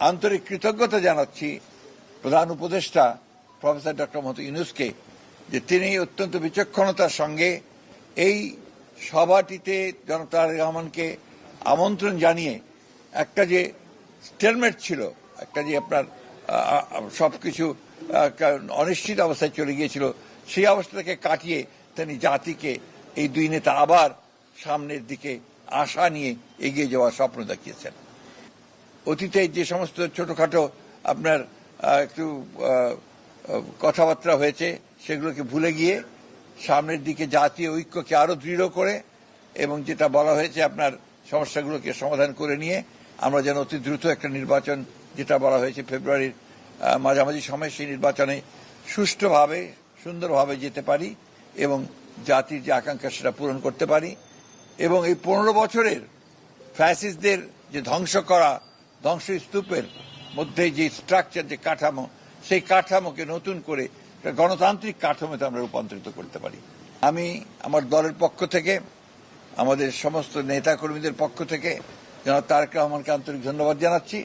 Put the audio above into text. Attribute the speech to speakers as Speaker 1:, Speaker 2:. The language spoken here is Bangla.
Speaker 1: আন্তরিক কৃতজ্ঞতা জানাচ্ছি প্রধান উপদেষ্টা প্রফেসর ডক্টর মোহাম্মদ ইউনূসকে যে তিনি অত্যন্ত বিচক্ষণতার সঙ্গে এই সভাটিতে জনাব তারেক রহমানকে আমন্ত্রণ জানিয়ে একটা যে স্টেলমেট ছিল, একটা যে আপনার সবকিছু অনিশ্চিত অবস্থায় চলে গিয়েছিল, সেই অবস্থাটাকে কাটিয়ে তিনি জাতিকে এই দুই নেতা আবার সামনের দিকে আশা নিয়ে এগিয়ে যাওয়ার স্বপ্ন দেখিয়েছেন। অতীতে যে সমস্ত ছোটখাটো আপনার একটু কথাবার্তা হয়েছে সেগুলোকে ভুলে গিয়ে সামনের দিকে জাতীয় ঐক্যকে আরো দৃঢ় করে এবং যেটা বলা হয়েছে আপনার সমস্যাগুলোকে সমাধান করে নিয়ে আমরা যেন অতি দ্রুত একটা নির্বাচন, যেটা বলা হয়েছে ফেব্রুয়ারির মাঝামাঝি সময়, সেই নির্বাচনে সুষ্ঠুভাবে সুন্দরভাবে যেতে পারি এবং জাতির যে আকাঙ্ক্ষা সেটা পূরণ করতে পারি এবং এই 15 বছরের ফ্যাসিস্টদের যে ধ্বংসস্তূপের মধ্যে যে স্ট্রাকচার, যে কাঠামো, সেই কাঠামোকে নতুন করে গণতান্ত্রিক কাঠামোতে আমরা রূপান্তরিত করতে পারি। আমি আমার দলের পক্ষ থেকে, আমাদের সমস্ত নেতাকর্মীদের পক্ষ থেকে জনাব তারেক রহমানকে আন্তরিক ধন্যবাদ জানাচ্ছি।